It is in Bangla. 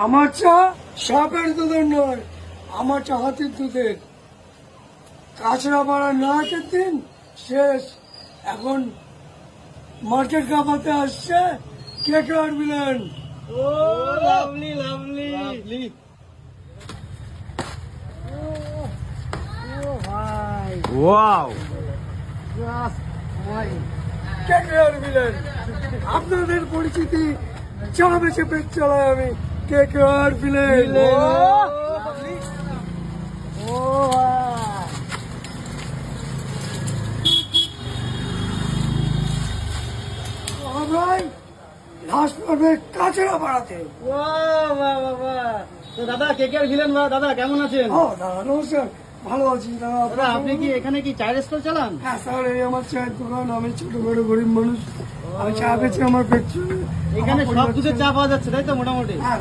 আমার চা সাপের দুধের নয়, আমার চা হাতির দুধের। কাঁচরাপাড়া নাকের দিন শেষ। এখন মার্কেট কাপাতে আসছে কেকার বিলেন। ও লাভলি লাভলি লাভলি। ও ভাই ওয়াও, কেকার বিলেন আপনাদের পরিচিতি, চা বেছে পেট চালাই আমি। কেকার বিলেন। ও ভাই লাস্ট পর্বে কাঁচরাপাড়াতে। তো দাদা কেকের ভিলেন দাদা কেমন আছেন? ও দাদা নমস্কার, ভালো আছি দাদা। দাদা আপনি কি এখানে কি চায়ের স্টল চালান? হ্যাঁ স্যার, এই আমার চায়ের দোকান। আমি ছোট বড় গরিব মানুষ, আমি চা বেচে আমার পেট চলে। এখানে আমার সব পরিবার দুধের চলে। চা পাওয়া যাচ্ছে তাই তো মোটামুটি? হ্যাঁ